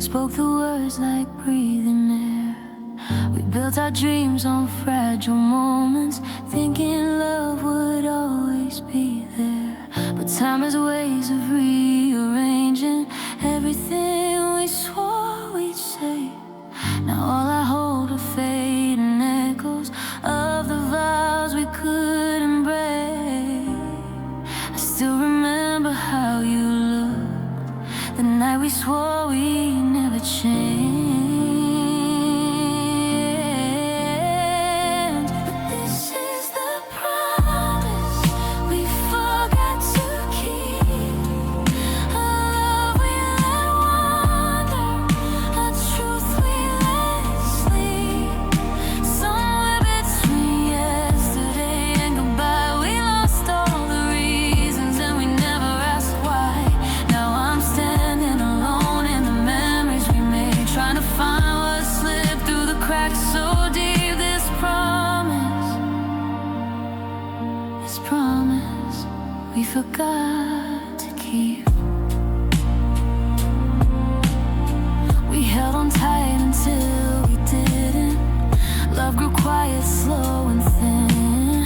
spoke the words like breathing air. We built our dreams on fragile moments, thinking love would always be there. But time has ways of rearranging everything we swore we'd say. Now all I hold are fading echoes of the vows we couldn't break. I still remember how you looked the night we swore we never change. But this is the promise we forgot to keep. A love we let wander, a truth we let sleep. Somewhere between yesterday and goodbye, we lost all the reasons and we never asked why. Now I'm standing alone in the memories we made, trying to find what slipped through the cracks so deep. This promise we forgot to keep. We held on tight until we didn't. Love grew quiet, slow and thin.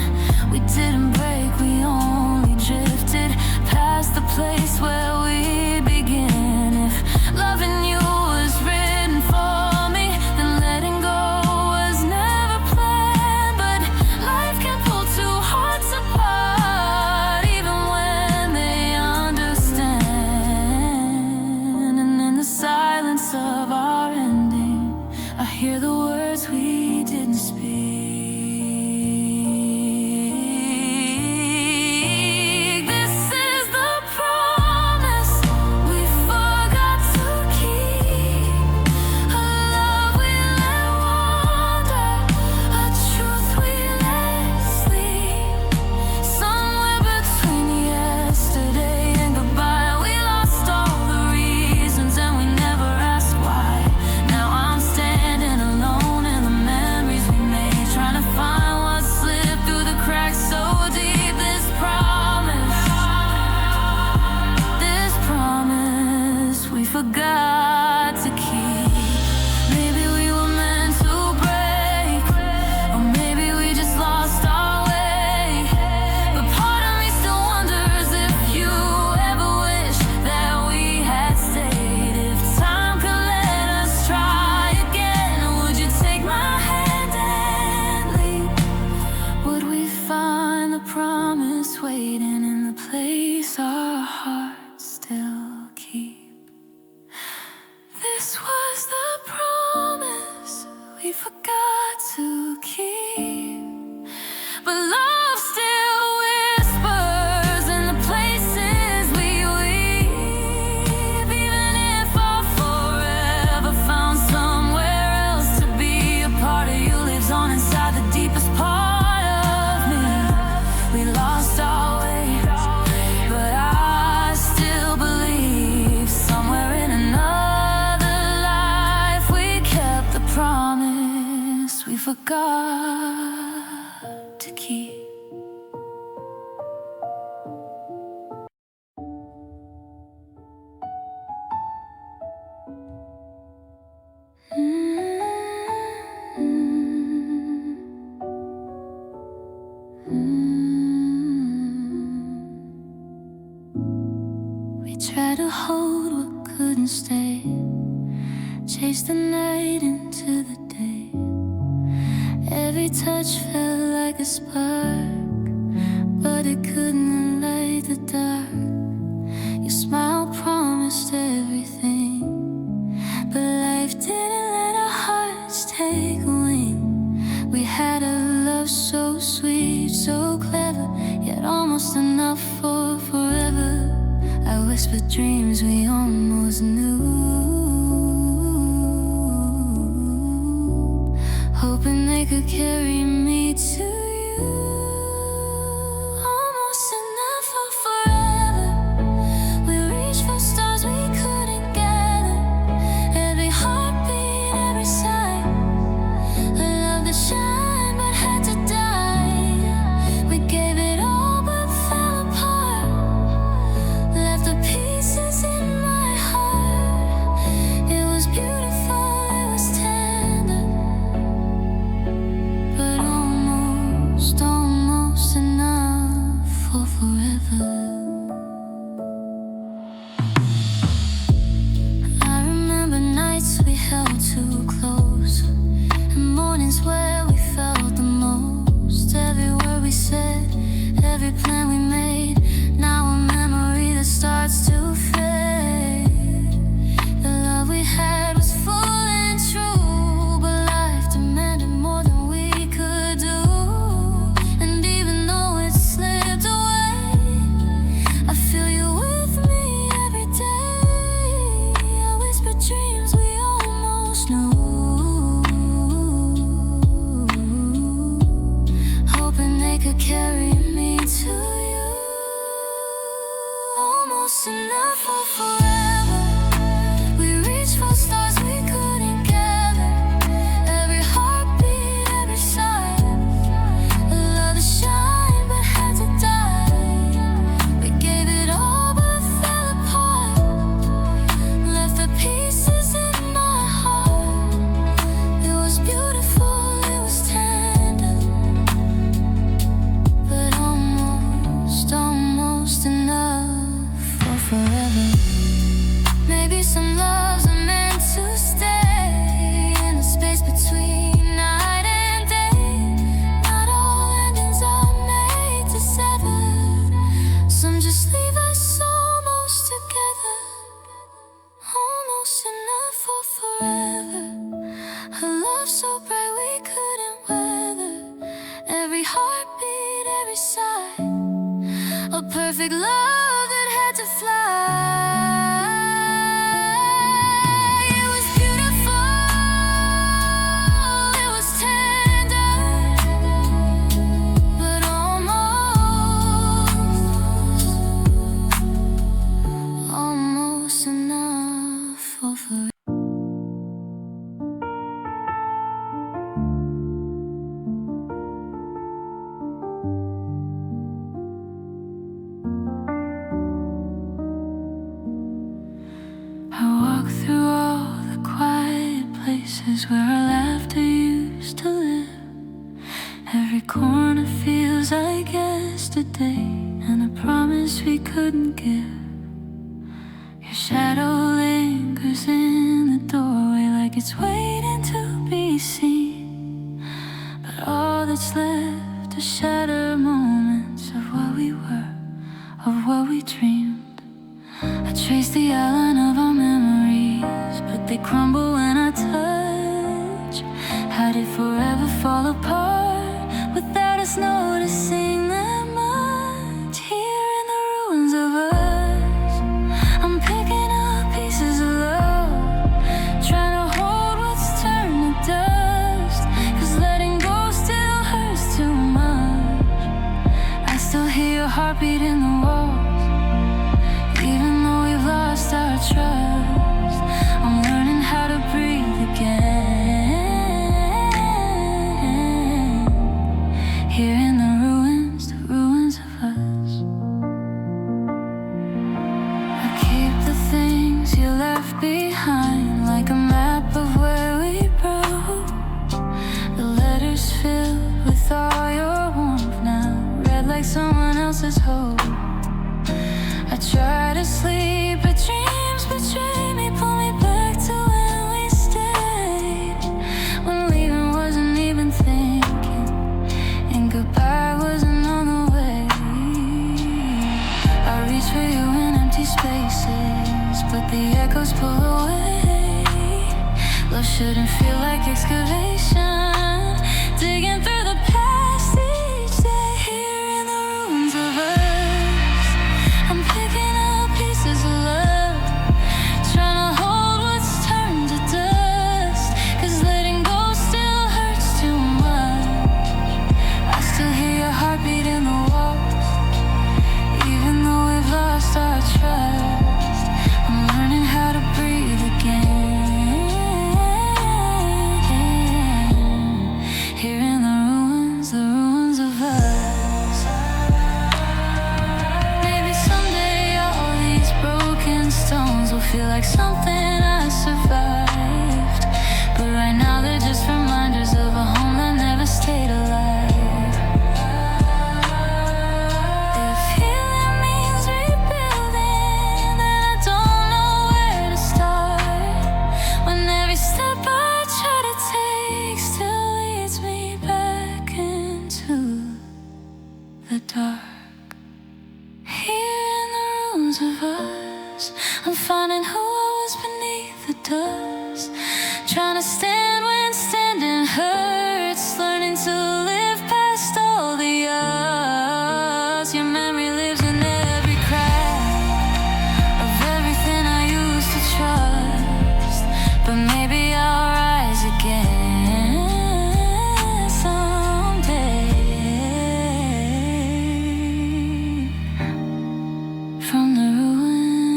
We didn't break, we only drifted past the place where we begin. If loving you was written for me, then letting go was never planned. But life can pull two hearts apart, even when they understand. And in the silence of our ending, I hear the words we didn't speak. This is the promise we forgot to keep. A love we let wander, a truth we let sleep. Somewhere between yesterday and goodbye, we lost all the reasons and we never asked why. Now I'm standing alone in the memories we made, trying to find what slipped through the cracks so deep. This promise we forgot to keep. Maybe we were meant to break, or maybe we just lost our way. But part of me still wonders if you ever wish that we had stayed. If time could let us try again, would you take my hand and leave? Would we find the promise waiting in the place our hearts still keep? This was the promise we forgot to keep. But love still whispers in the places we weep. Even if our forever found somewhere else to be, a part of you lives on inside the deepest part of me. We lost our way, but I still believe somewhere in another life we kept the promise we forgot to keep. We tried to hold what couldn't stay, chase the night into the day. Every touch felt like a spark, but it couldn't light the dark. Your smile promised everything, but life didn't let our hearts take wing. We had a love so sweet, so clever, yet almost enough for forever. I whispered dreams we almost knew, hoping they could carry me to you. Almost enough for forever. We reached for stars we couldn't gather. Every heartbeat, every sigh, a love that shined but had to die. We gave it all but fell apart, left the pieces in my heart. It was beautiful. enough for forever. We reached for stars we couldn't gather. Every heartbeat, every sigh. Love to shine but had to die. We gave it all but fell apart. Left the pieces in my heart. It was beautiful, it was tender, but almost enough for forever. Maybe some loves are meant to stay in the space between night and day. Not all endings are made to sever. Some just leave us almost together. Almost enough for forever. A love so bright we couldn't weather. Every heartbeat, every sigh. A perfect love that had to fly. It was beautiful, it was tender, but almost enough for forever. I walk through all the quiet places where our laughter used to live. Every corner feels like yesterday, and a promise we couldn't give. Your shadow lingers in the doorway like it's waiting to be seen. But all that's left are shattered moments of what we were, of what we dreamed. I trace the outline of our memories, but they crumble when I touch. How did forever fall apart without us noticing that much? Here in the ruins of us, I'm picking up pieces of love, trying to hold what's turned to dust. 'Cause letting go still hurts too much. I still hear your heartbeat in the walls, even though we've lost our trust. I'm learning how to breathe again. Here in the ruins of us. I keep the things you left behind, like a map of where we broke. The letters filled with all your warmth now, read like someone else's hope. I try to sleep, but dreams betray me, pull me back to when we stayed, when leaving wasn't even thinking, and goodbye wasn't on the way. I reach for you in empty spaces, but the echoes pull away. Love shouldn't feel like excavation, digging through the past each day. Here in the ruins of us, I'm picking up pieces of love, trying to hold what's turned to dust. 'Cause letting go still hurts too much. I still hear your heartbeat in the walls, even though we've lost our trust. I'm learning how to breathe again. Here in the ruins of us. Maybe someday all these broken stones will feel like something I survived. But right now they're just reminders of a home that never stayed alive. If healing means rebuilding, then I don't know where to start. When every step I try to take still leads me back into the dark. Here in the ruins of us, I'm finding who I was beneath the dust. Trying to stand when standing hurts, learning to live past all the odds. Your memory lives in every crack of everything I used to trust. But maybe I'll rise again someday. From the ruins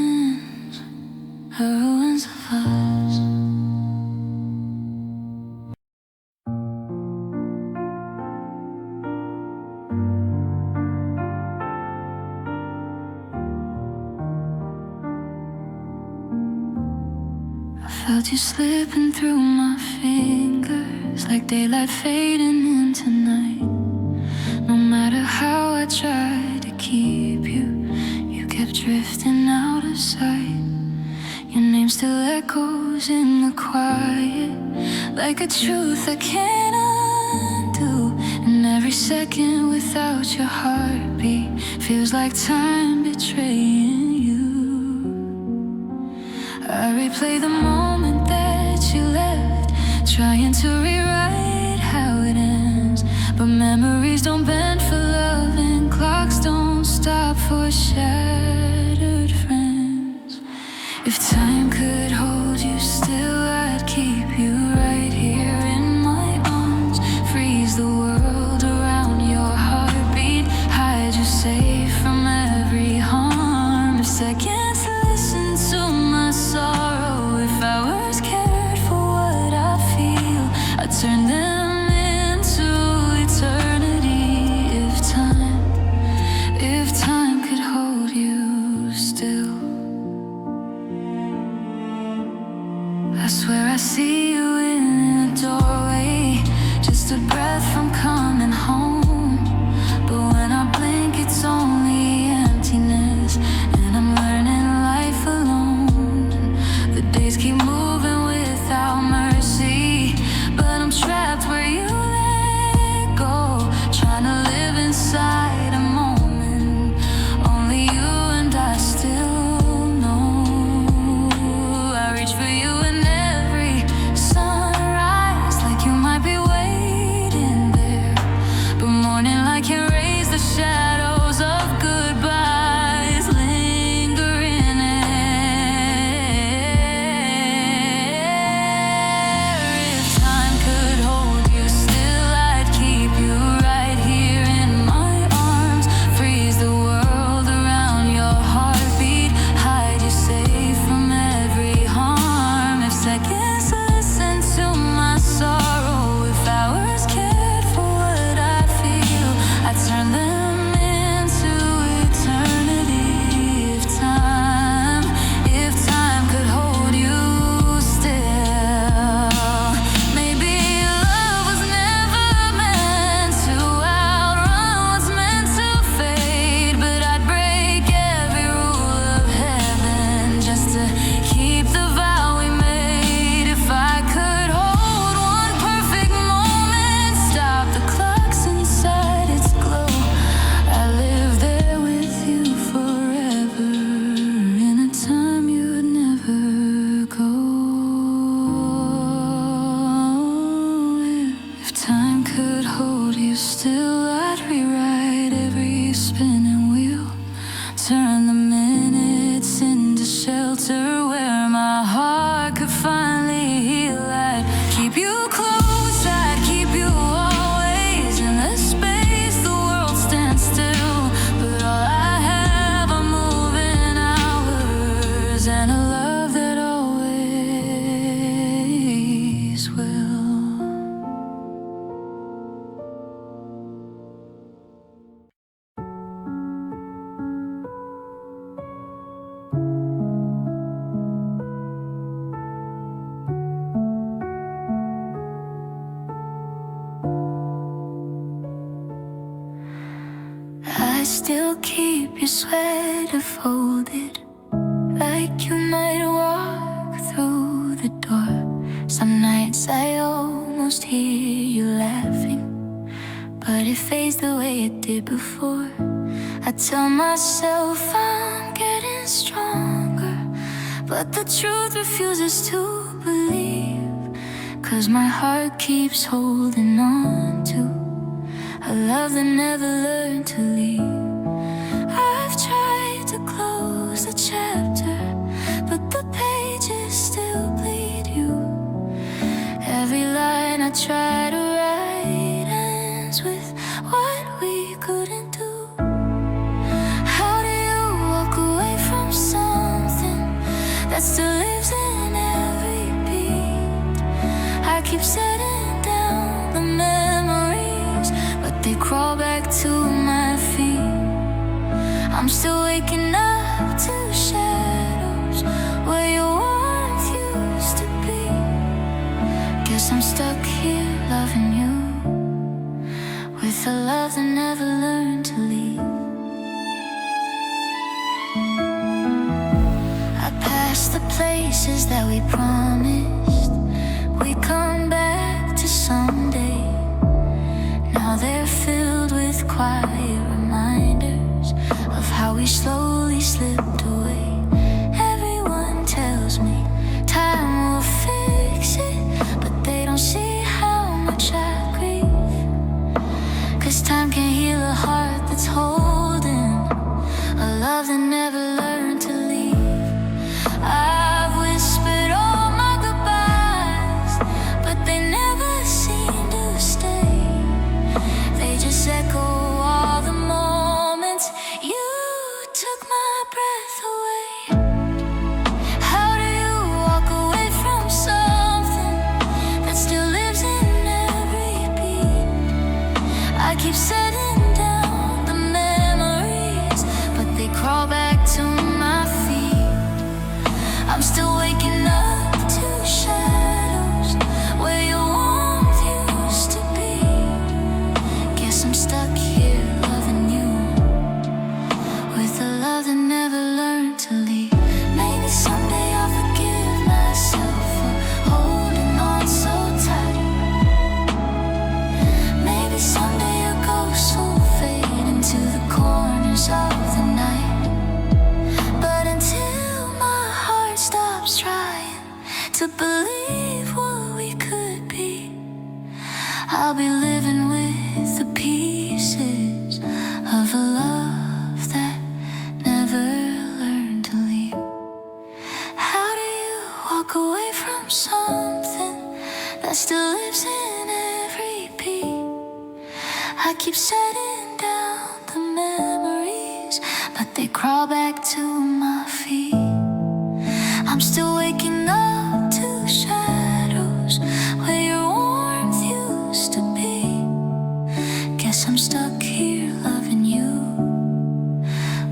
I felt you slipping through my fingers like daylight fading into night. No matter how I tried to keep you, you kept drifting out of sight. Your name still echoes in the quiet, like a truth I can't undo. And every second without your heartbeat feels like time betraying you. I replay the moment that you left, trying to rewrite how it ends. But memories don't bend for love, and clocks don't stop for shattered friends. If time could hold you still, I'd keep you right here in my arms. Freeze the world around your heartbeat, hide you safe from every harm. If seconds listen to my sorrow, if hours cared for what I feel, I'd turn them into eternity. If time could hold you still. I swear I see you in the doorway, just a breath from coming home. But when I blink, it's only emptiness, and I'm learning life alone. The days keep moving without mercy, but I'm trapped where you let go, trying to live inside a moment only you and I still know. I reach for you in every sunrise, like you might be waiting there. But morning light can raise the shadows of goodbyes, lingering air. If time could hold you still, I'd keep you right here in my arms. Freeze the world around your heartbeat, hide you safe from every harm. If seconds listen to my sorrow, if hours cared for what I feel, I'd turn them into eternity. If time could hold you still. Maybe love was never meant to outrun what's meant to fade, but I'd break every rule of heaven just to keep the vow we made. If I could hold one perfect moment, stop the clocks inside its glow, I'd live there with you forever, in a time you'd never go. If time could hold you still, I'd rewrite every spinning wheel, turn the minutes into shelter where my heart could finally heal. I'd keep you close, I'd keep you always in the space the world stands still. But all I have are moving hours and a love that always will. I still keep your sweater folded, like you might walk through the door. Some nights I almost hear you laughing, but it fades the way it did before. I tell myself I'm getting stronger, but the truth refuses to believe, 'cause my heart keeps holding on to a love that never learned to leave. I've tried to close the chapter, but the pages still bleed you. Every line I try to write ends with what we couldn't do. How do you walk away from something that still lives in every beat? I keep setting down the memories, but they crawl back to my feet. I'm still waking up to shadows where your warmth used to past the places that we promised we'd come back to someday. Now they're filled with quiet reminders of how we slowly slipped away. Everyone tells me time will fix it, but they don't see how much I grieve. 'Cause time can heal a heart that's holding a love that never learned to leave. I've whispered all my goodbyes, but they never seem to stay. They just echo all the moments you took my breath away. How do you walk away from something that still lives in every beat? I keep setting down the memories, but they crawl back to my feet. I'm still waking up to shadows where your warmth used to be. Guess I'm stuck here loving you with a love that never learned to leave. Maybe someday I'll forgive myself for holding on so tight. Maybe someday your ghost will fade into the corners of the night. But until my heart stops trying to believe what we could be, I'll be living with the pieces of a love that never learned to leave. How do you walk away from something that still lives in every beat? I keep setting down the memories, but they crawl back to my feet. I'm still waking up to shadows where your warmth used to be. Guess I'm stuck here loving you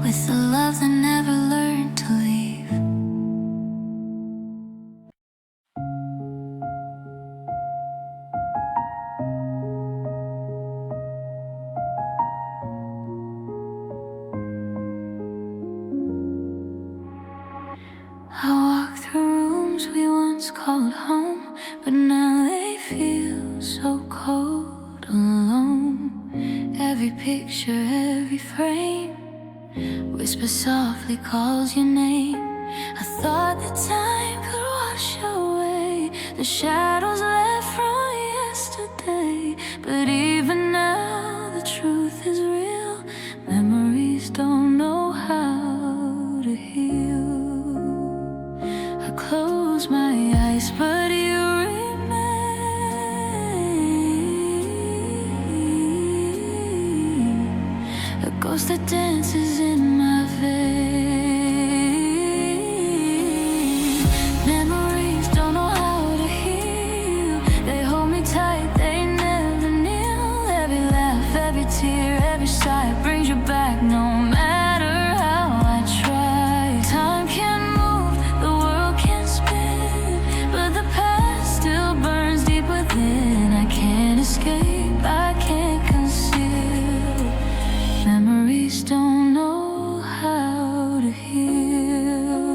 with the love that never learned to leave. I walk through rooms we once called home, but now they feel so cold, alone. Every picture, every frame whisper softly calls your name. I thought that time could wash away the shadows left from yesterday, but even now the truth is real. Memories don't know how to heal. I close my eyes, but you remain. A ghost that dances in my veins. Memories don't know how to heal. They hold me tight, they never kneel. Every laugh, every tear, every sigh brings you back, no matter how I try. Time can move, the world can spin, but the past still burns deep within. I can't escape, I can't conceal. Memories don't know how to heal.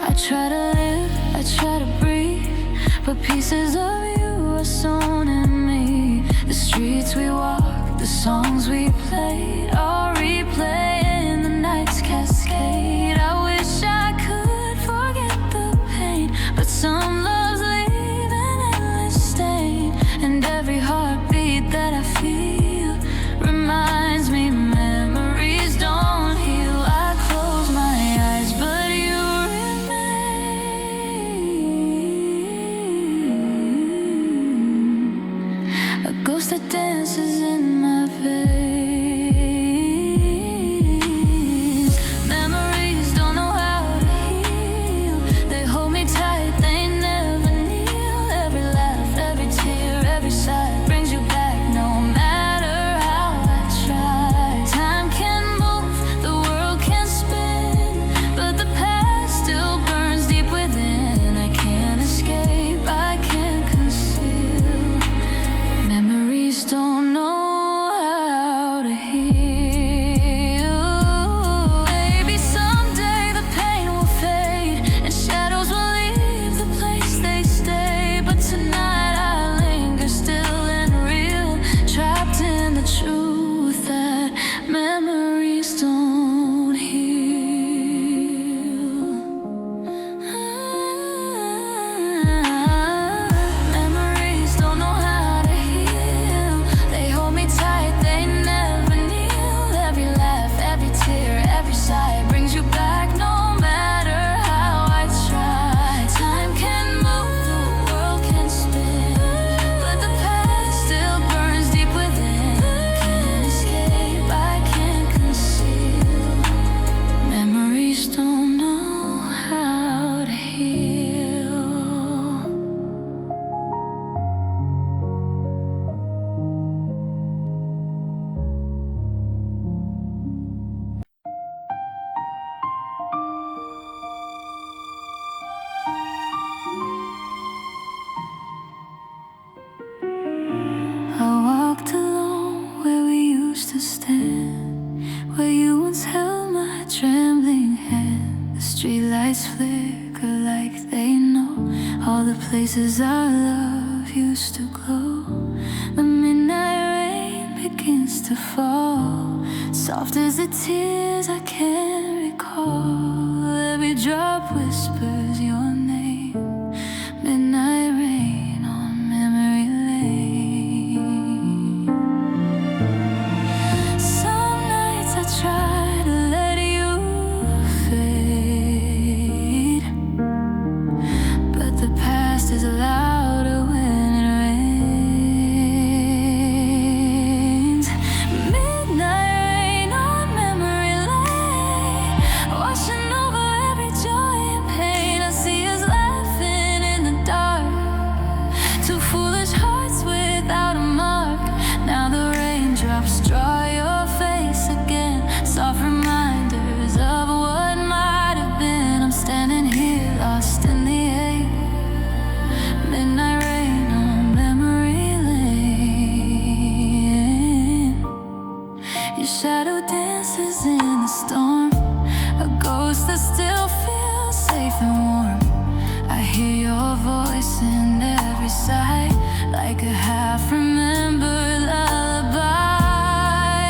I try to live, I try to breathe, but pieces of you are sewn in me. The streets we walked, the songs we played, all replaying the night's cascade. I wish I could forget the pain, but some loves leave an endless stain. And every heartbeat that I feel reminds me memories don't heal. I close my eyes, but you remain. A ghost that dances in my veins. Memories don't know how to heal. They hold me tight, they never kneel. Every laugh, every tear, every sigh brings you back, no matter how I try. Time can move, the world can spin, but the past still burns deep within. I can't escape, I can't conceal. Memories don't know lights flicker like they know all the places our love used to glow. The midnight rain begins to fall, soft as the tears I can't recall. Every drop whispers your name. Midnight rain on memory lane. Some nights I try to let you fade, but the past is louder when it rains. Midnight rain on memory lane, washing over every joy and pain. I see us laughing in the dark, two foolish hearts without a mark. Now the raindrops draw your face again, soft reminders of what might have been. I'm standing here lost in the air. Midnight rain on memory lane. Your shadow dances in the storm, a ghost that still feels safe and warm. I hear your voice in every sigh, like a half-remembered lullaby.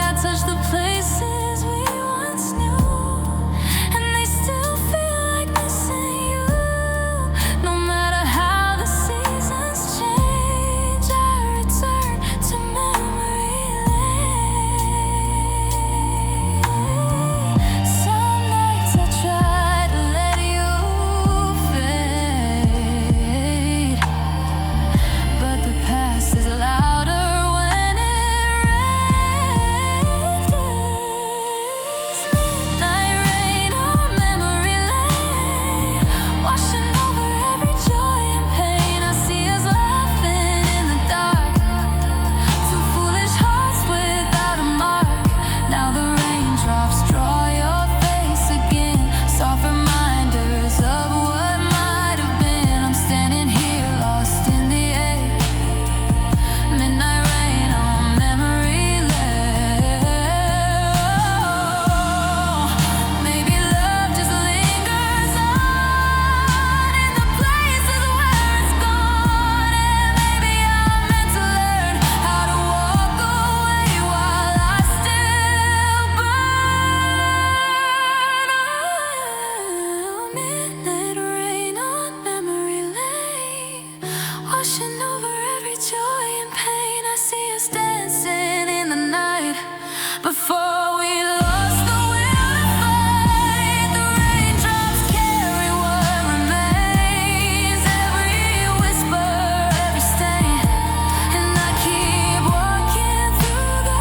I touch the places we once knew, and they still feel like missing you. No matter how the seasons change, I return to memory lane. Some nights I try to let you fade, but the past is louder when it rains. Midnight rain on memory lane, washing over every joy and pain. I see us laughing in the dark, two foolish hearts without a mark. Now the raindrops draw your face again, soft reminders of what might have been. I'm standing here lost in the air. Midnight rain on memory lane. Maybe love just lingers on in the places where it's gone, and maybe I'm meant to learn how to walk away while I still burn. Midnight rain on memory lane, washing over every joy and pain. I see us dancing in the night before we lost the will to fight. The raindrops carry what remains, every whisper, every stain, and I keep walking through the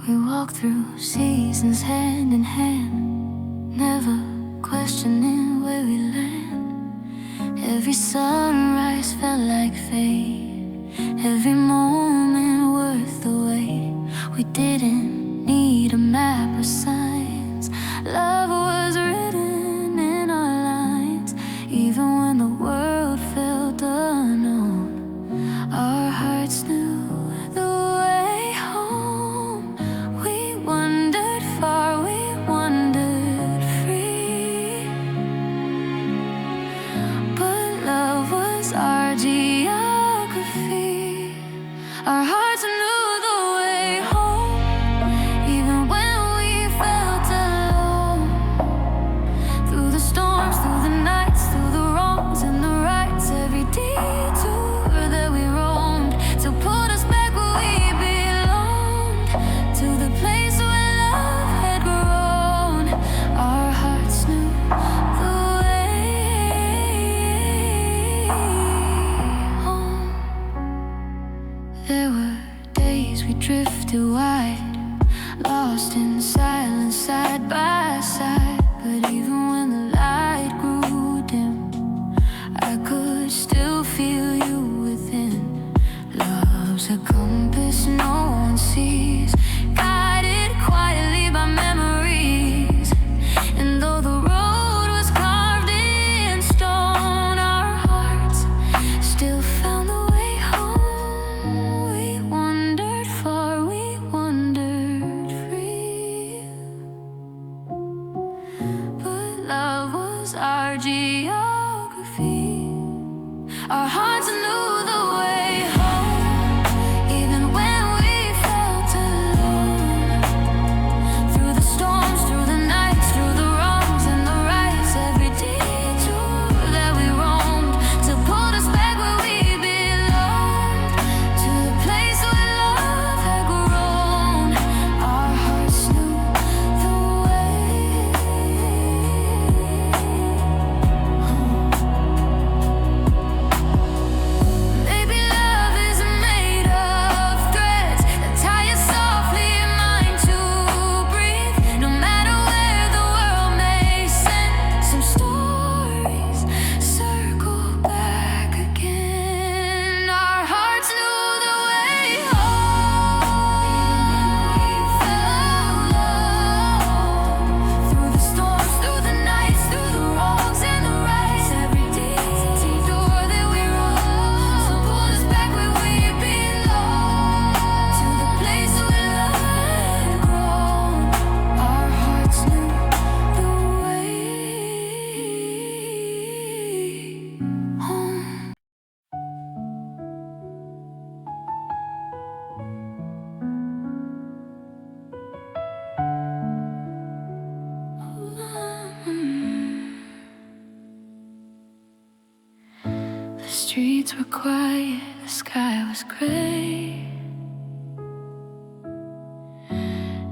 We walk through seasons hand in hand, never questioning where we land. Every sunrise felt like fate, every moment worth the wait. We didn't need a map or signs, love was written in our lines. Even when the world felt unknown, our hearts knew the way home. We wandered far, we wandered free, but love was our geography. Our hearts knew the way home, even when we felt alone. Through the storms, through the nights, through the wrongs and the rights, every detour that we roamed to put us back where we belonged, to the place where love had grown. Our hearts knew the way. There were days we drifted wide, lost in silence side by side. But even when the light grew dim, I could still feel you within. Love's a compass no one sees, guided quietly by memories. And though the road was carved in stone, our hearts still found the way home. We wandered far, we wandered free, but love was our geography. Our hearts knew the way home, even when we felt alone. Through the storms, through the nights, through the wrongs and the rights, every detour that we roamed till pulled us back where we belonged, to the place where love had grown. Our hearts knew the way home. Maybe love is made of threads that tie you softly in mine to breathe. No matter where the world may send, some stories circle back again. Our hearts knew the way home, even when we felt alone. Through the storms, through the nights, through the wrongs and the rights, every detour that we rode so pulled us back where we belong, to the place where love had grown. Our hearts knew the way home. The streets were quiet, the sky was gray.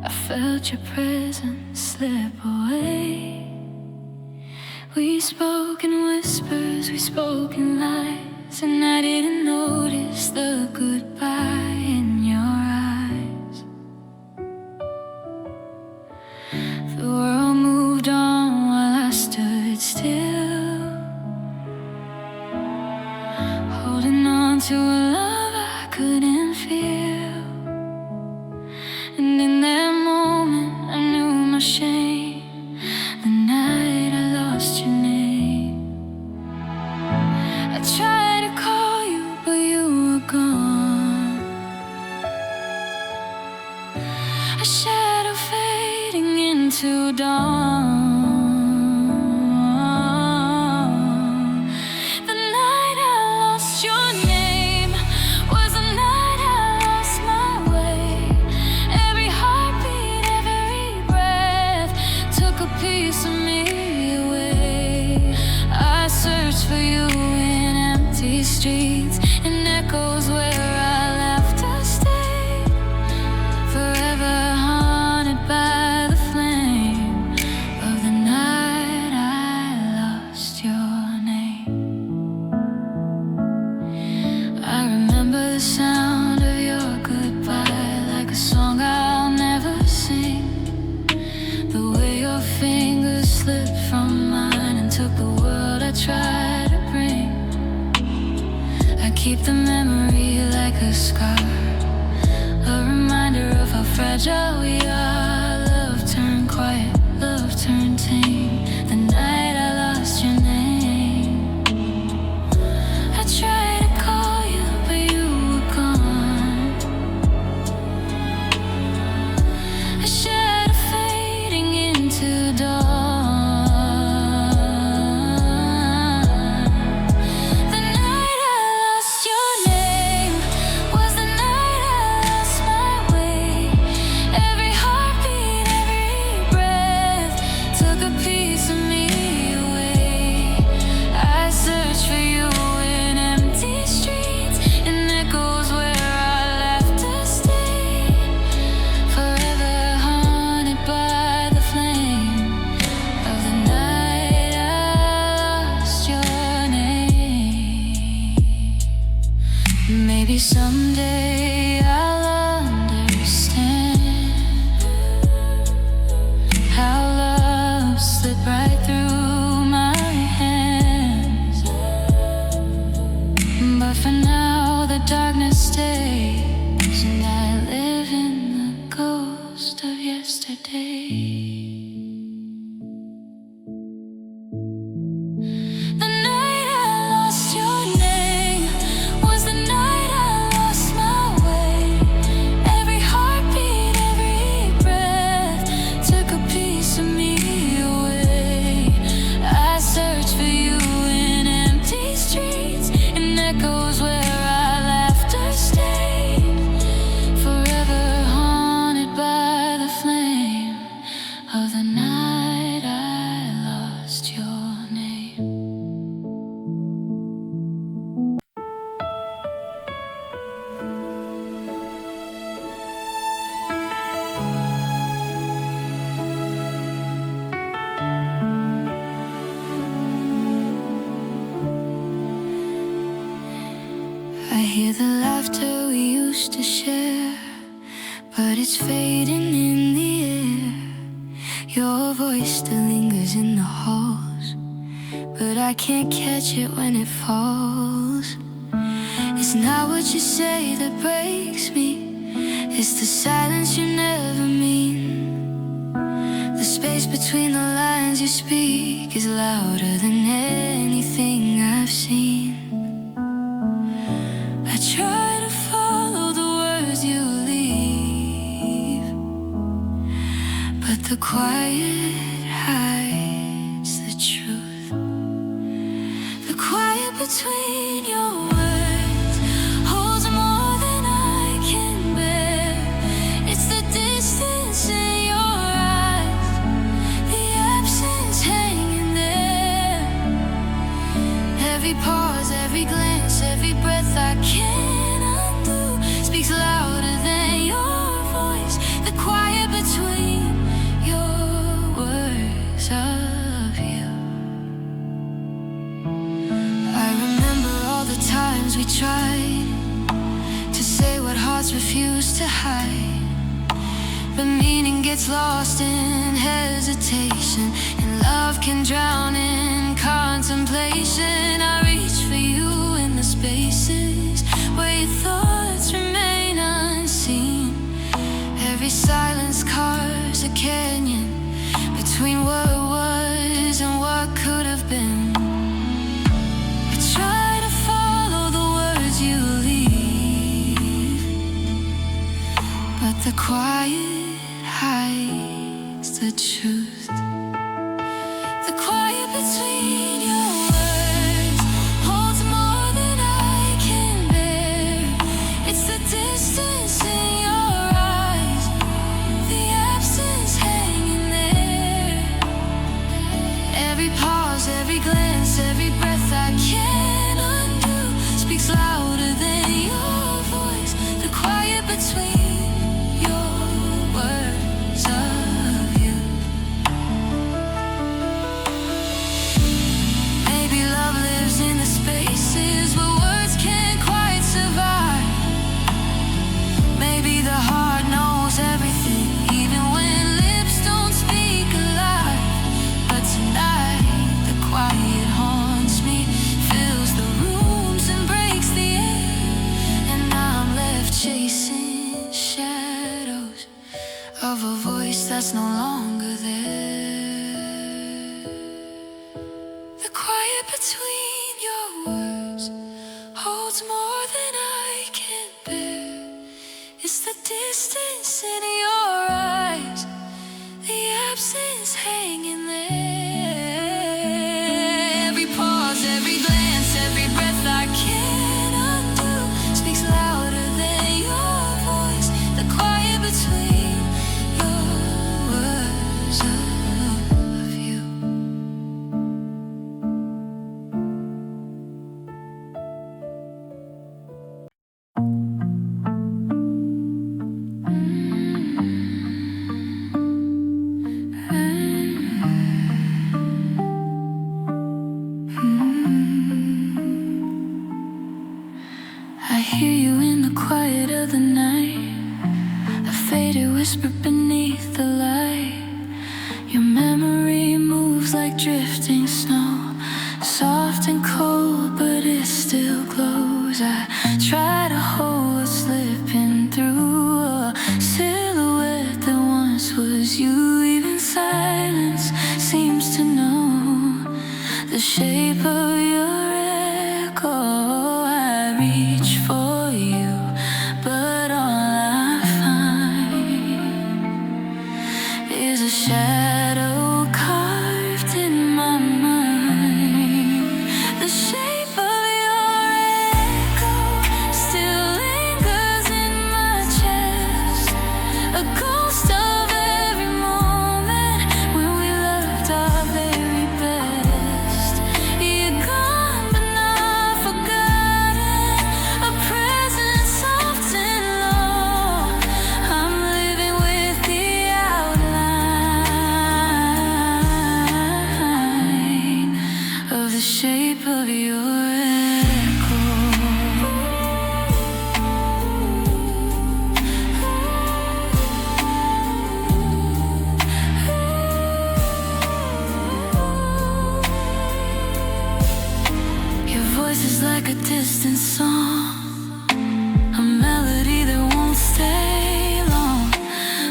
I felt your presence slip away. We spoke in whispers, we spoke in lies, and I didn't notice the goodbye in your eyes. The world moved on while I stood still, holding on to a love I couldn't feel. And in that moment I knew my shame, the night I lost your name. I tried to call you, but you were gone, a shadow fading into dawn. The night I lost your name was the night I lost my way. Every heartbeat, every breath took a piece of me away. I searched for you in empty streets and echoes where I left to stay, forever haunted by the flame of the night I lost your name. I remember the sound of your goodbye like a song I'll never sing. The way your fingers slipped from mine and took the world I tried to bring. I keep the memory like a scar, a reminder of how fragile we are. Love turned quiet, love turned tame, the night I lost your name. I tried to call you, but you were gone, a shadow fading into dawn. The night I lost your name was the night I lost my way. Every heartbeat, every breath took a piece of Maybe someday I'll understand how love slipped right through my hands. But for now the darkness stays, and I live in the ghost of yesterday. I hear the laughter we used to share, but it's fading in the air. Your voice still lingers in the halls, but I can't catch it when it falls. It's not what you say that breaks me, it's the silence you never mean. The space between the lines you speak is louder than anything I've seen. I try to follow the words you leave, but the quiet hides the truth. The quiet between your words holds more than I can bear. It's the distance in your eyes, the absence hanging there. Every pause, every glance, every breath I can't undo speaks louder than your voice. The quiet between your words of you. I remember all the times we tried to say what hearts refuse to hide, but meaning gets lost in hesitation, and love can drown in contemplation. I reach for you in the spaces where your thoughts remain unseen. Every silence carves a canyon between what was and what could have been. I try to follow the words you leave, but the quiet hides the truth. The quiet between your words holds more than I can bear. It's the distance in your eyes, the absence hanging there. Every pause, every glance, every breath I can't undo speaks louder than your voice. The quiet between your words of you. Maybe love lives in the spaces where words can't quite survive. Maybe the heart knows everything, even when lips don't speak alive. But tonight, the quiet haunts me, fills the rooms and breaks the air, and I'm left chasing shadows of a voice that's no longer there. The quiet between your words holds more than I can bear. It's the distance in your eyes, the absence hanging there. Every pause, every glance, every breath I can't undo speaks louder than your voice. The quiet between your words of you. I hear you in the quiet of the night, a faded whisper beneath the light. Your memory moves like drifting snow, soft and cold, but it still glows. I try to hold what's slipping through, a silhouette that once was you. Even silence seems to know the shape of your echo. I reach for you, but all I find is a shadow carved in my mind. The shape of your echo still lingers in my chest, a ghost of every moment when we loved our very best. You're gone but not forgotten, a presence soft and low. I'm living with the outline of the shape of your echo. Your voice is like a distant song, a melody that won't stay long,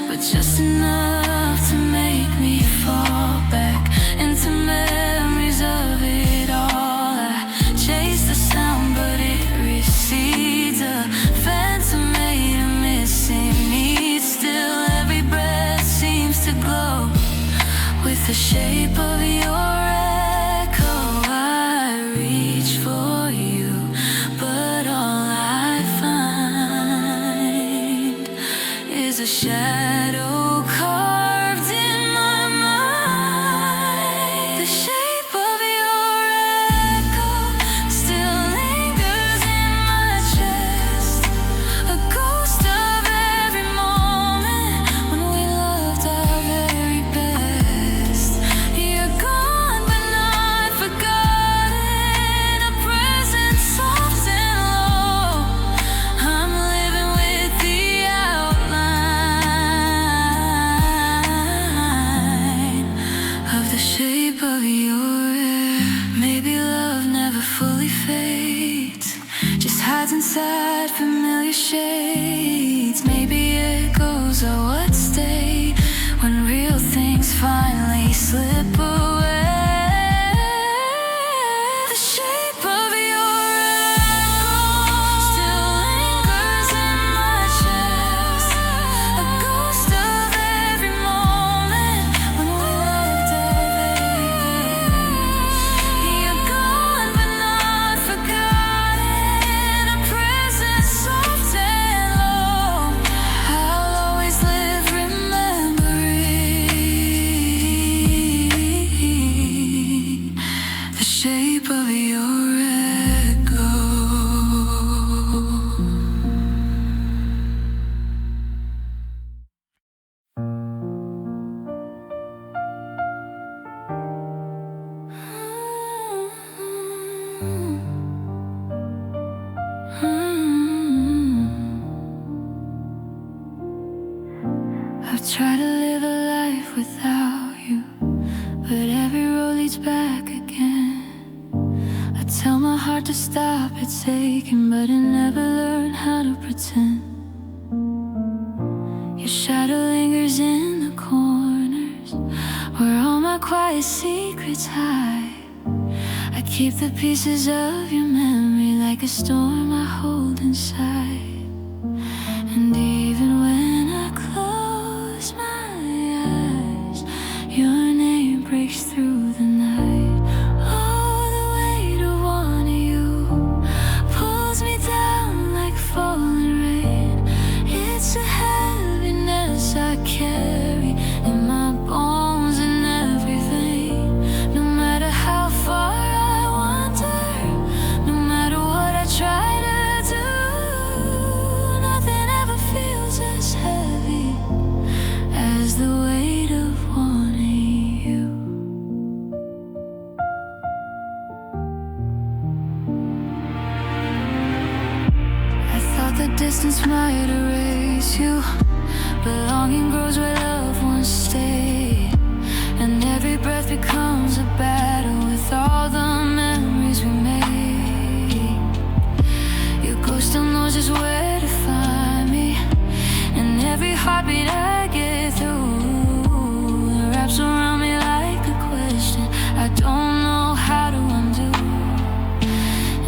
but just enough to make me fall back into memories of it all. I chase the sound, but it recedes, a phantomated missing need. Still every breath seems to glow with the shape of your echo. I reach for you, but all I find is a shadow carved in my mind. The shape of your echo still lingers in my chest, a ghost of every moment when we loved our very best. You're gone but not forgotten, a presence soft and low. I'm living with the outline of the shape of your hair. Maybe love never fully fades, just hides inside familiar shades. Maybe echoes are what stay when real things finally slip away. The shape of your echo still lingers in my chest, a ghost of every moment when we loved our very best. You're gone but not forgotten, a presence soft and low. I'll always live remembering the shape of your echo. I've tried to live a life without you, but every road leads back again. I tell my heart to stop its aching, but it never learned how to pretend. Your shadow lingers in the corners where all my quiet secrets hide. I keep the pieces of your memory like a storm I hold inside. And even when I close my eyes, your name breaks through the night. Oh, the weight of wanting you pulls me down like falling rain. It's a heaviness I carry in my bones and every vein. No matter how far I wander, no matter what I try to do, the distance might erase you, but longing grows where loved ones stay, and every breath becomes a battle with all the memories we made. Your ghost still knows just where to find me, and every heartbeat I get through wraps around me like a question I don't know how to undo.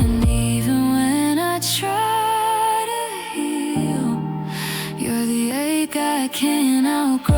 And even when I try to heal, you're the ache I can't outgrow.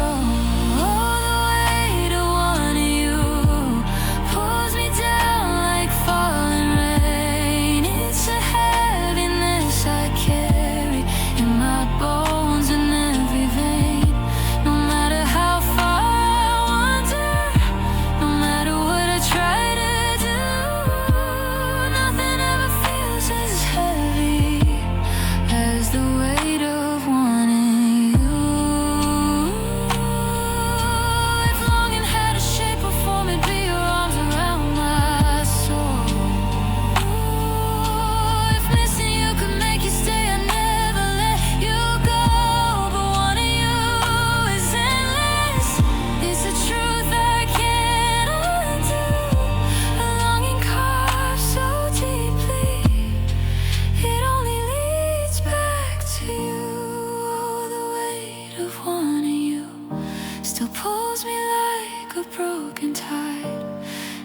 Still pulls me like a broken tide.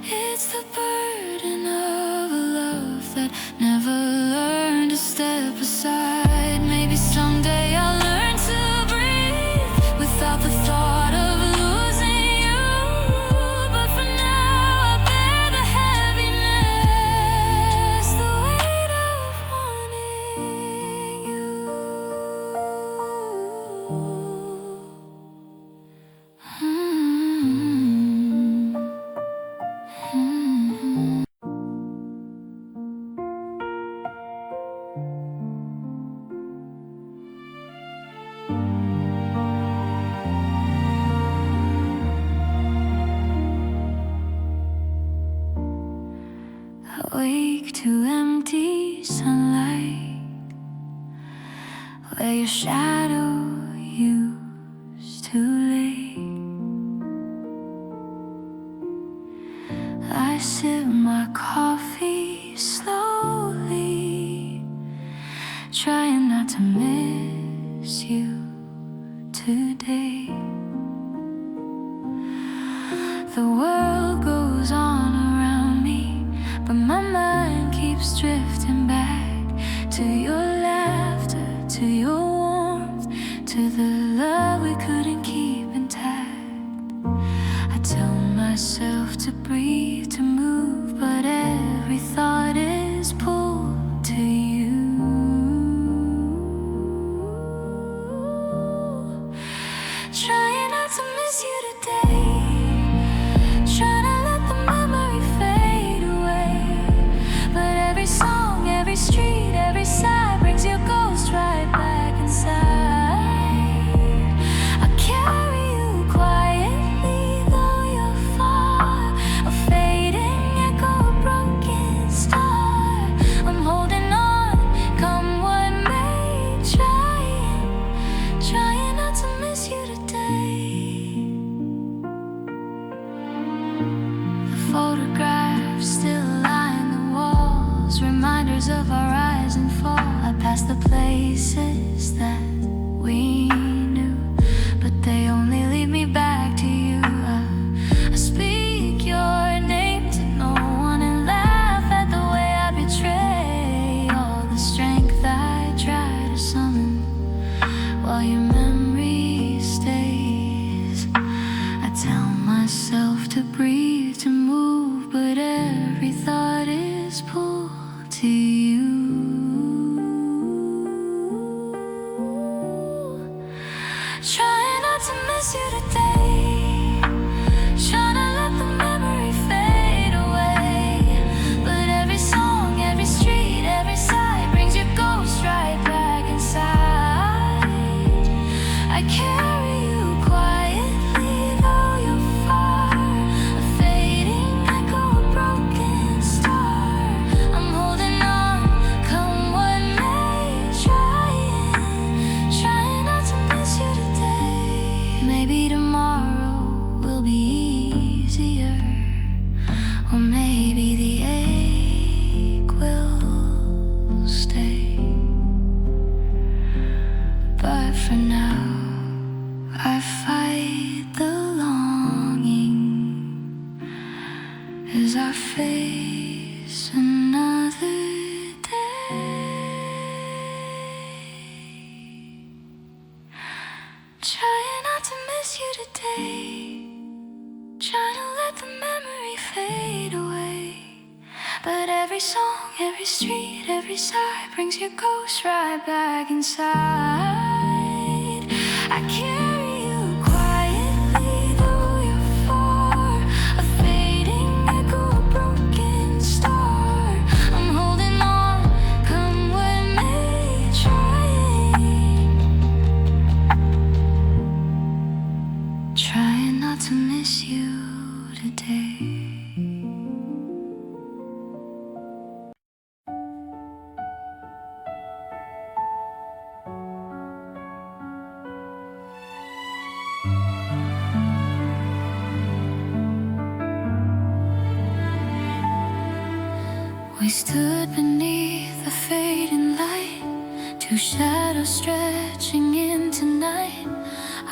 It's the burden of a love that never learned to step aside. Maybe someday I'll learn to breathe without the thought of losing you, but for now I bear the heaviness, the weight of wanting you. Awake to empty sunlight, where your shadow used to lay. I sip my coffee slowly, trying not to miss you today. The world goes on around me, but my mind keeps drifting back to your laughter, to your warmth, to the love we couldn't keep intact. I tell myself to breathe, to move, but every thought is pulled to you. Trying not to miss you today, trying to let the memory fade away, but every song, every street, every sigh brings your ghost right back inside. I carry you quietly, though you're far, a fading echo, a broken star. I'm holding on, come what may, trying not to miss you today. The photographs still line the walls, reminders of our rise and fall. I pass the places that we knew, but they only lead me back to you. I speak your name to no one and laugh at the way I betray all the strength I try to summon while your memory stays. I tell myself to breathe, to move, but every thought is pulled to you. for now. I fight the longing as I face another day. Trying not to miss you today, trying to let the memory fade away. But every song, every street, every sigh brings your ghost right back inside. I carry you quietly though you're far, a fading echo, a broken star. I'm holding on, come what may, trying not to miss you today. We stood beneath the fading light, two shadows stretching into night.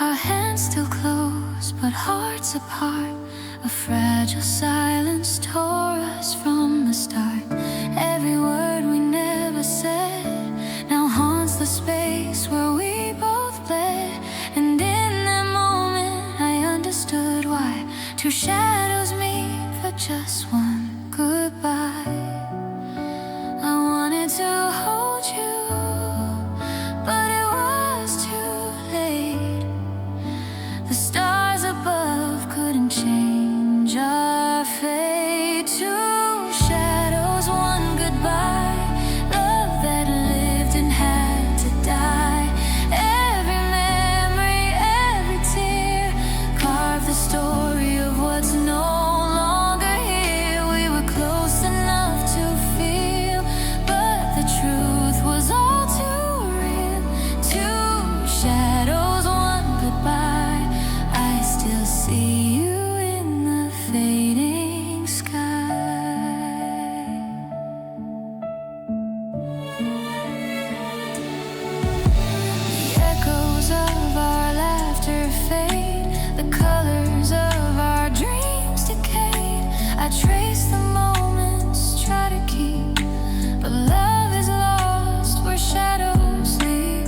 Our hands still close, but hearts apart. A fragile silence tore us from the start. Every word we never said now haunts the space where we both bled. And in that moment I understood why two shadows meet for just one goodbye. I wanted to hold you, but it was too late. The stars above couldn't change our fate. Two shadows, one goodbye. Love that lived and had to die. Every memory, every tear carved the story of what's no longer here. We were close enough to feel, but the truth was all too real. Two shadows, one goodbye. I still see you in the fading sky. The echoes of our laughter fade, the colors of our dreams decayed. I trace the moments, try to keep, but love is lost where shadows lead.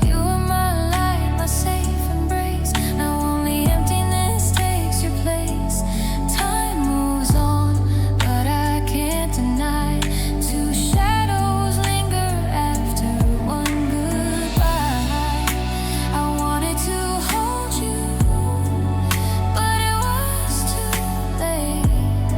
You were my light, my safe embrace. Now only emptiness takes your place. Time moves on, but I can't deny. Two shadows linger after one goodbye. I wanted to hold you, but it was too late.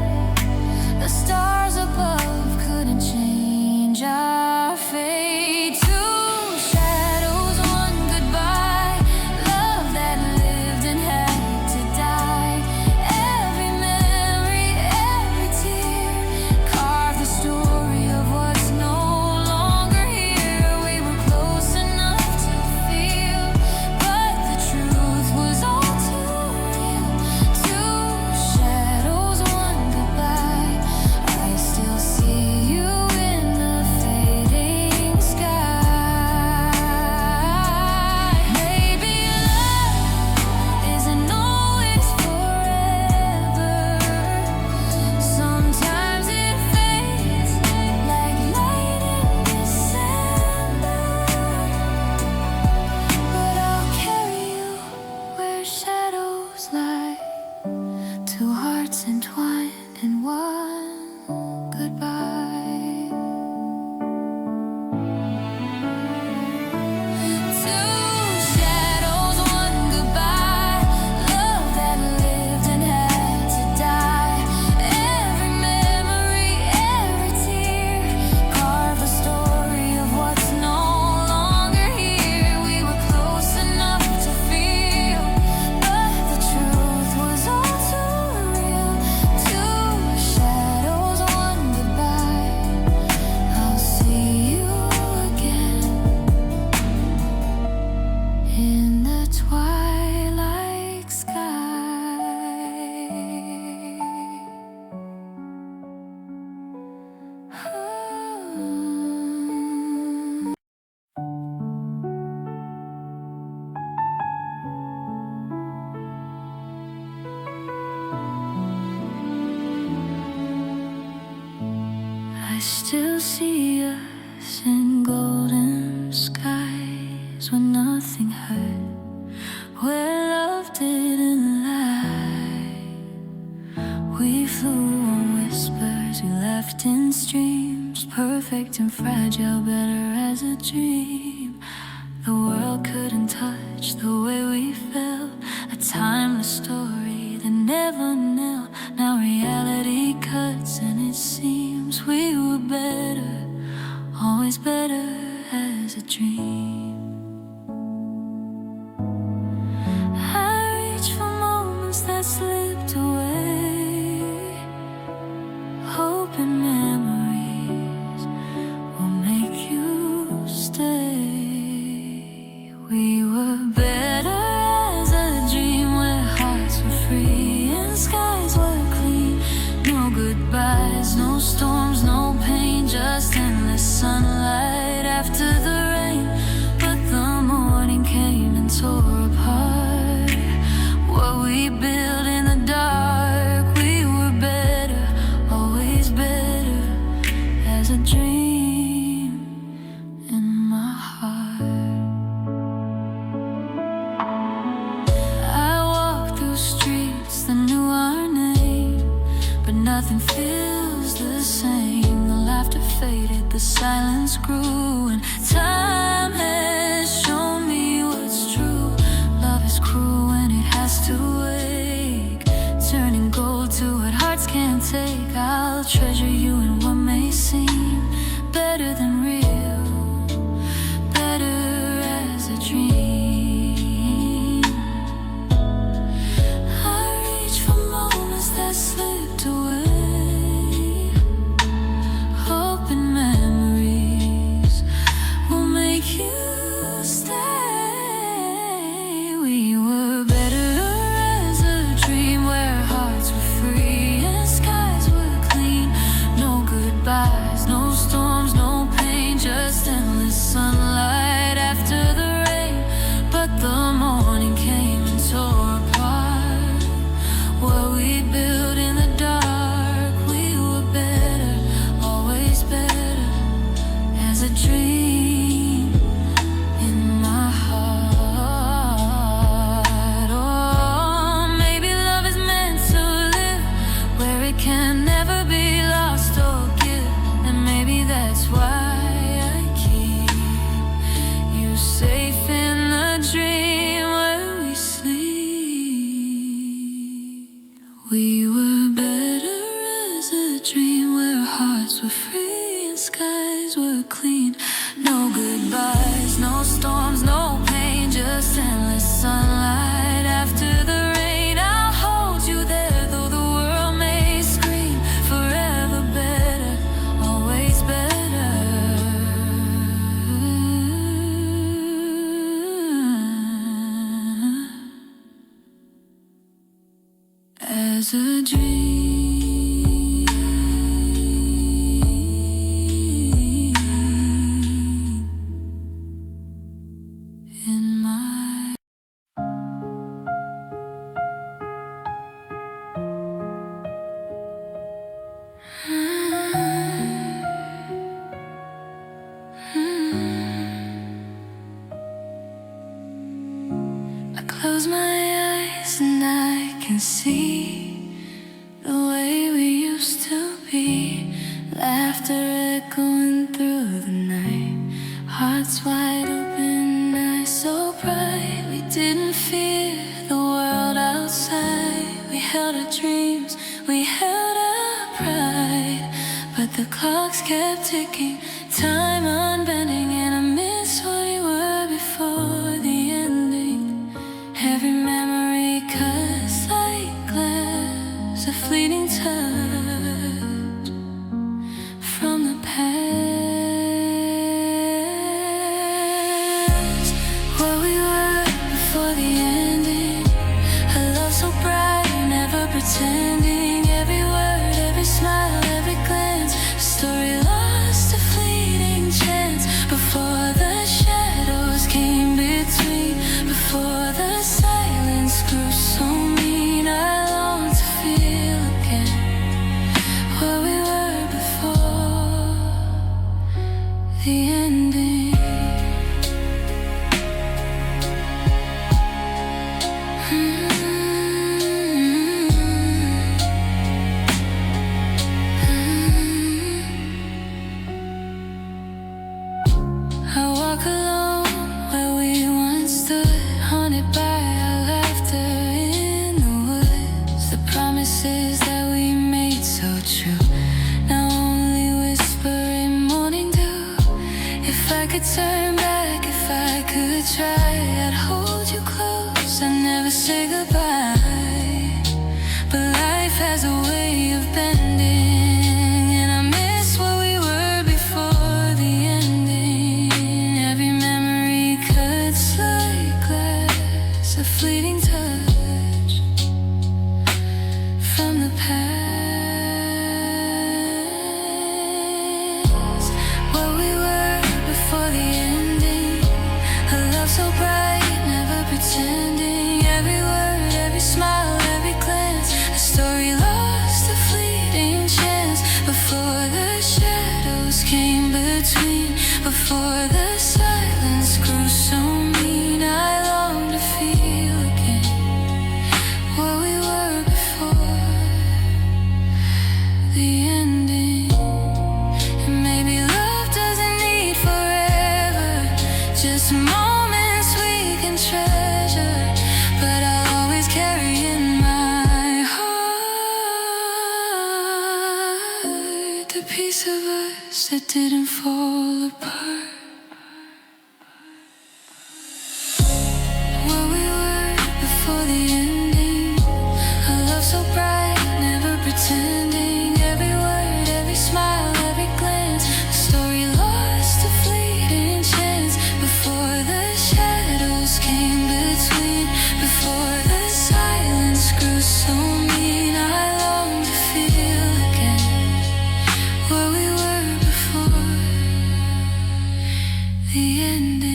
imperfect and fragile, better as a dream. The world couldn't touch the way we felt, a timeless story that never knelt. Now reality cuts and it seems we were better, always better as a dream. I reach for moments that slipped away, hoping memories will make you stay. We were better as a dream, where hearts were free and skies were clean. No goodbyes, no storms, no pain, just endless sunlight after the rain. But the morning came and tore apart what we built in the dark. We were better, always better as a dream in my heart. I walked through streets that knew our name, but nothing feels the same. The laughter faded, the silence grew, and time has shown me what's true. Love is cruel when it has to wake, turning gold to what hearts can't take. I'll treasure you in what may seem better than real, better as a dream. I reach for moments that slipped away, hoping memories will make you stay. We were better as a dream, where hearts were free and skies were clean. No goodbyes, no storms, no pain, just endless sunlight after the rain. But the morning came and tore apart what we built in the dark. We were better, always better as a dream in my heart. Oh, maybe love is meant to live where it can never be lost or give, and maybe that's why I keep you safe in the dream where we sleep. We were better as a dream, where hearts were free and skies were clean. No goodbyes, no storms, no pain, just endless sunlight after the rain. I'll hold you there, though the world may scream. Forever better, always better as a dream. In my I close my eyes and I can see the way we used to be. Laughter echoing through the night, hearts wide open, eyes so bright. We didn't fear the world outside. We held our dreams, we held our pride. But the clocks kept ticking, time unbending, and I miss what we were before the ending. Every memory cuts like glass, a fleeting touch from the past. What we were before the ending, a love so bright, never pretending. Every word, every smile, every glance, a story lost to turn back if I could try. I'd hold you close, I'd never say goodbye. But life has a way of bending, and I miss what we were before the ending. Every memory cuts like glass, a fleeting touch from the past. What we were before the ending, a love so bright, never pretending. Every word, every smile, every glance, a story lost, a fleeting chance. Before the shadows came between, before the silence grew so mean, I long to feel again what we were before the ending. And maybe love doesn't need forever, just moments we can treasure. But I'll always carry in my heart the piece of us that didn't fall apart. What we were before the ending, a love so bright, never pretending. Every word, every smile, every glance, a story lost, a fleeting chance. Before the shadows came between, before the silence grew so mean, I long to feel again what we were before the ending.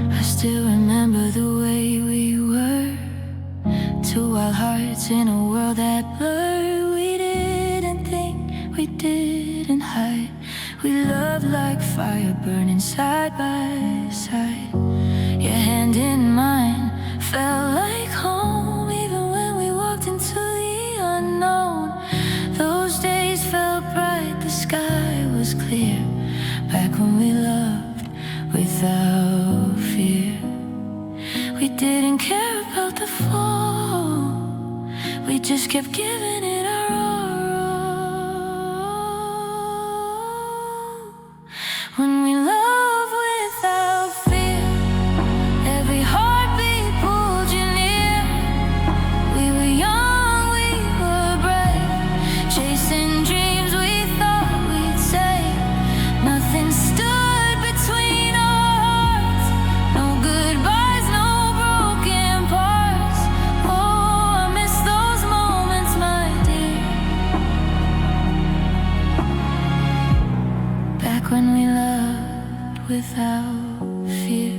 I still remember the way we were, two wild hearts in a world that blurred. We didn't think, we didn't hide. We loved like fire burning side by side. Your hand in mine felt like home, even when we walked into the unknown. Those days felt bright, the sky was clear, back when we loved without fear. We didn't care about the fall, we just kept giving it our all. When we love without fear, every heartbeat pulled you near. We were young, we were brave, chasing dreams we thought we'd save. Nothing stood between our hearts, no goodbyes, no broken parts. Oh, I miss those moments, my dear. Back when we loved without fear.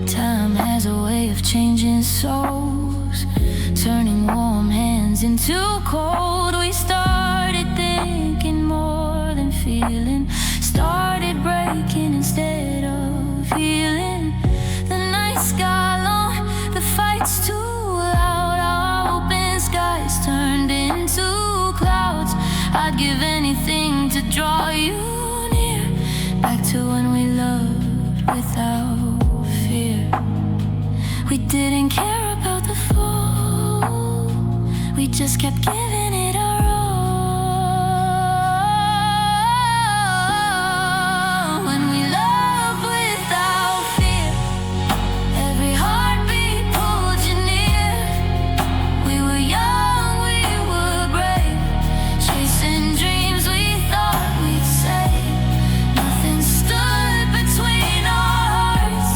Time has a way of changing souls, turning warm hands into cold. We started thinking more than feeling, started breaking instead of healing. The nights got long, the fights too loud. Our open skies turned into clouds. I'd give anything to draw you near, back to when we loved without fear. We didn't care about the fall, we just kept giving it our all. When we loved without fear, every heartbeat pulled you near. We were young, we were brave, chasing dreams we thought we'd save. Nothing stood between our hearts,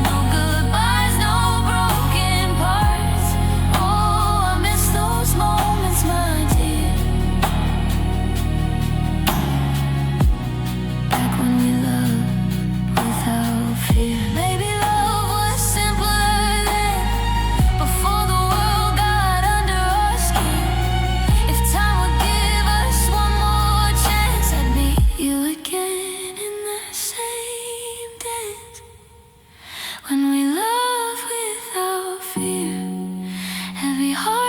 no goodbyes, no broken parts. Oh, I miss those moments, my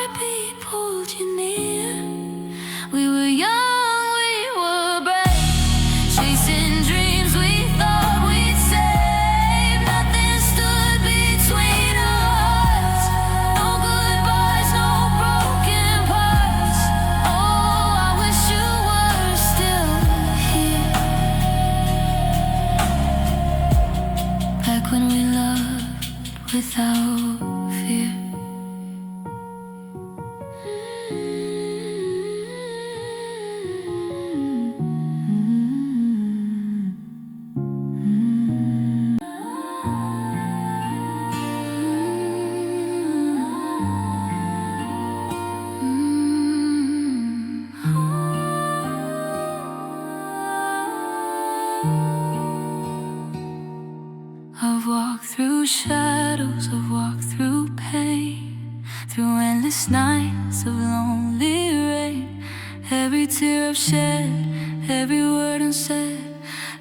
heartbeat pulled you near. We were young, we were brave, chasing dreams we thought we'd save. Nothing stood between us, no goodbyes, no broken parts. Oh, I wish you were still here. Back when we loved without fear. I've walked through shadows, I've walked through pain, through endless nights of lonely rain. Every tear I've shed, every word unsaid,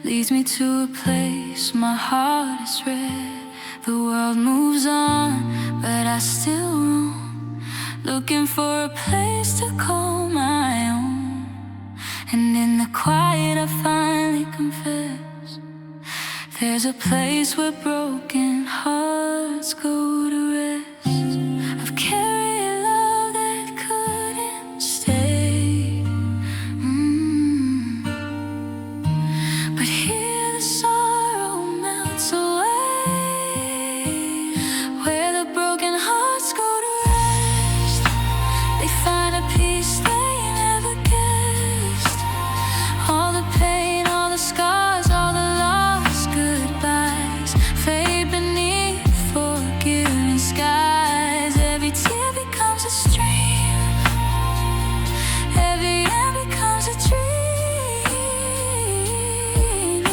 leads me to a place my heart is red. The world moves on, but I still roam, looking for a place to call my own. And in the quiet I finally confess, there's a place where broken hearts go to rest. I've carried love that couldn't stay, but here the sorrow melts away. Where the broken hearts go to rest, they find a peace they never guessed. All the pain, all the scars, all the lost goodbyes fade beneath forgiving skies. Every tear becomes a stream, every end becomes a dream.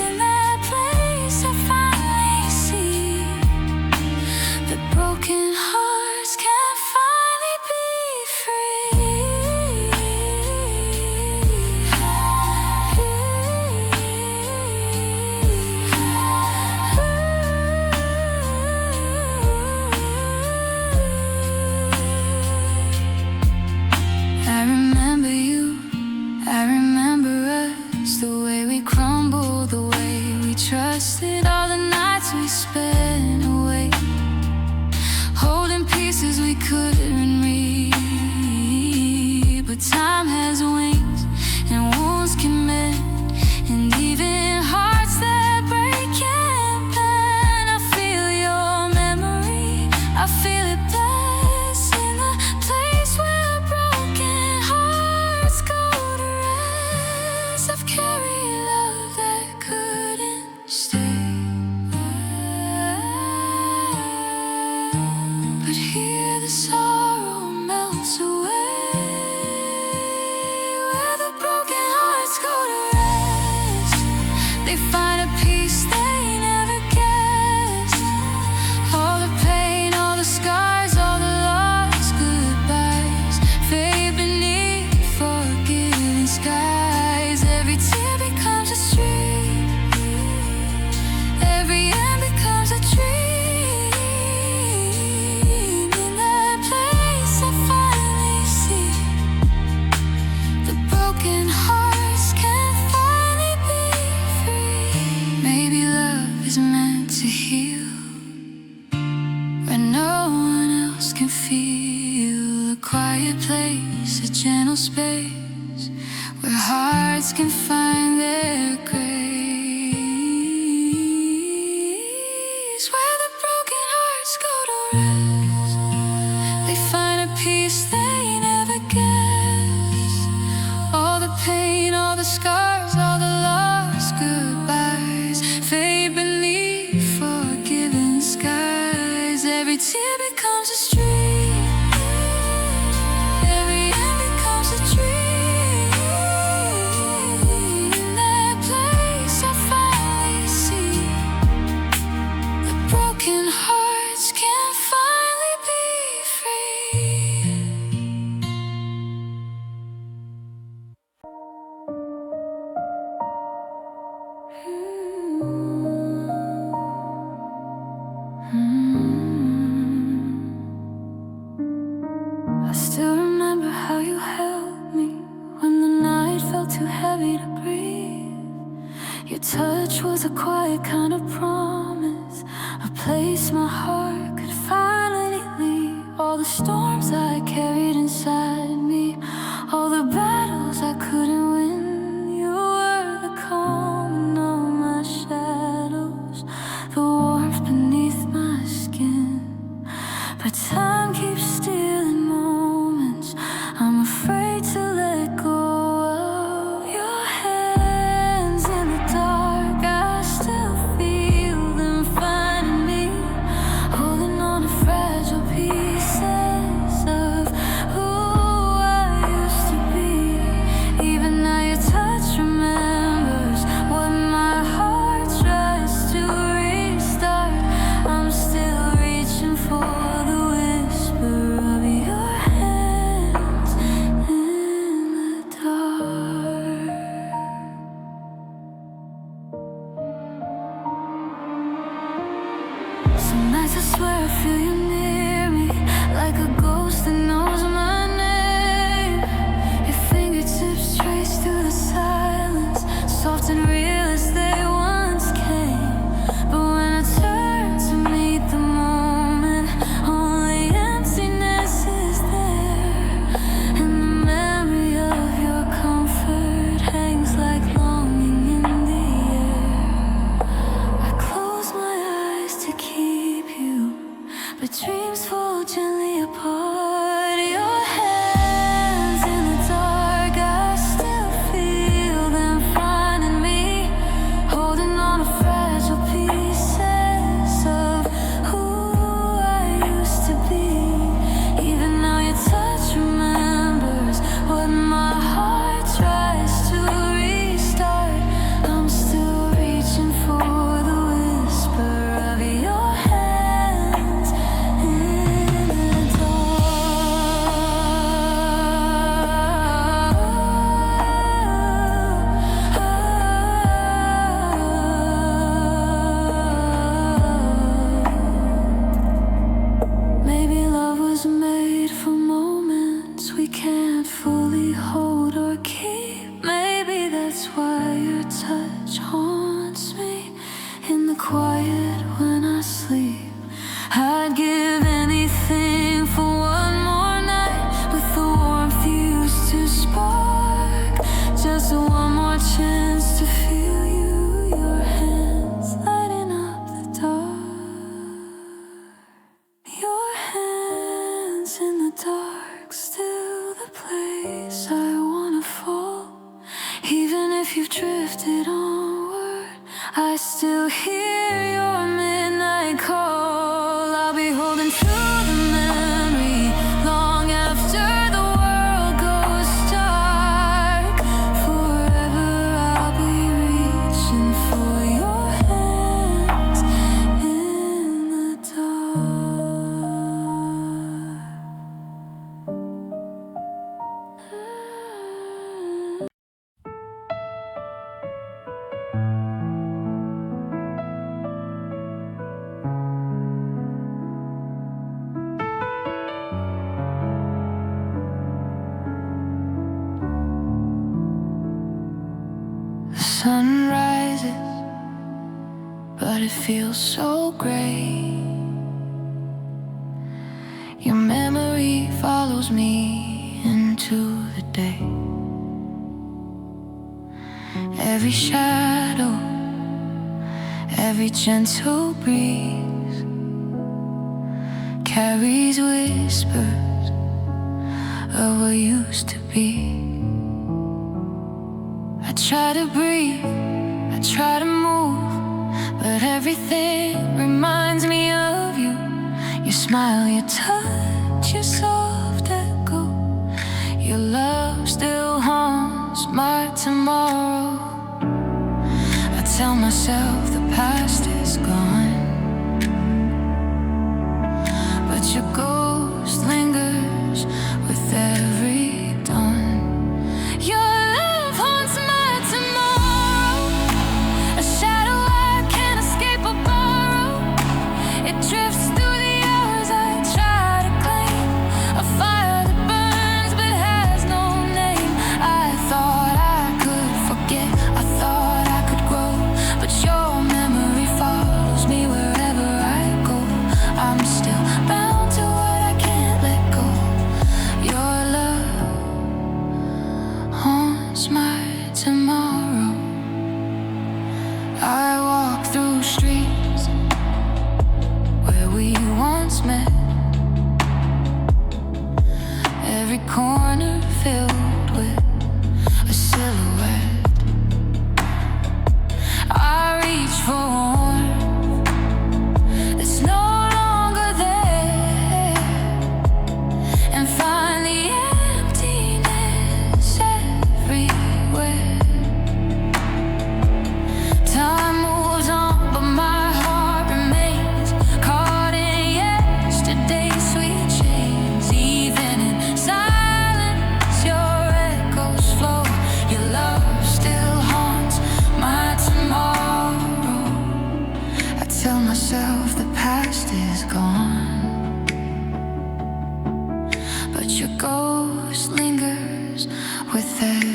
In that place I finally see that broken hearts can finally be I remember you, I remember us, the way we crumbled, the way we trusted, all the nights we spent away, holding pieces we couldn't read. But time has wings and wounds can mend, and even hearts that break can bend. I feel your memory, I feel it blessed in the place where broken hearts go to rest. I've carried love that couldn't stay, but here the sorrow melts away. Where the broken hearts go to rest, they find a peace they never guessed. All the pain, all the scars, all the lost goodbyes fade beneath forgiving skies. Every tear becomes a stream, every end becomes a dream. In that place I finally see the broken hearts can finally be free. Maybe love is meant to heal where no one else can feel. A quiet place, a gentle space where hearts can find their grace. Where the broken hearts go to rest, they find a peace they never guessed. All the pain, all the scars, all the lost goodbyes fade beneath forgiving skies. Every tear becomes a stream, every end becomes a dream. In that place still remember how you held me when the night felt too heavy to breathe. Your touch was a quiet kind of promise, a place my heart could finally leave. All the storms I carried inside me, all the battles I couldn't win, you were the calm in all my shadows, the warmth beneath my skin. But time keeps stealing moments, I'm afraid to let go of your hands in the dark. I still feel them finding me, holding on to fragile pieces of who I used to be. Even now your touch remembers what my heart tries to restart. I'm still reaching for the whisper of your hands in the dark. Some nights I swear I feel you near me, like a ghost that knows my name. Your fingertips trace through the silence, soft and real as they once came. But when I turn to meet the moment, only emptiness is there, and the memory of your comfort hangs like longing in the air. I close my eyes to keep you, but dreams fall gently apart. Your hands in the dark, I still feel them finding me, holding on to fragile pieces of who I used to be. Even now your touch remembers what my heart tries to restart. I'm still reaching for the whisper of your hands in the dark. Maybe love was made for moments we can't fully hold or keep. Maybe that's why your touch haunts me in the quiet when I sleep. I'd give anything for one more night with the warmth you used to spark. Just one more chance to feel you, your hands lighting up the dark. Your hands in the dark, still the place I wanna fall. Even if you've drifted onward, I still hear your midnight call. I'll be holding to the memory long after the world goes dark. Forever I'll be reaching for your hands in the dark. The sun rises, but it feels so gray. Your memory follows me into the day. Every shadow, every gentle breeze carries whispers of what used to be. I try to breathe, I try to move, but everything reminds me of you. Your smile, your touch, your soft echo, your love still haunts my tomorrow. I tell myself the past is gone, but your ghost lingers with every dawn. Your love haunts my tomorrow, a shadow I can't escape or borrow. It drifts through the hours I try to claim, a fire that burns filled with a silhouette. I reach for warmth that's no longer there, and find the emptiness everywhere. Time moves on, but my heart remains caught in yesterday's sweet chains. Even in silence, your echoes flow. Your love still haunts my tomorrow. I tell myself the past is gone, but your ghost lingers with every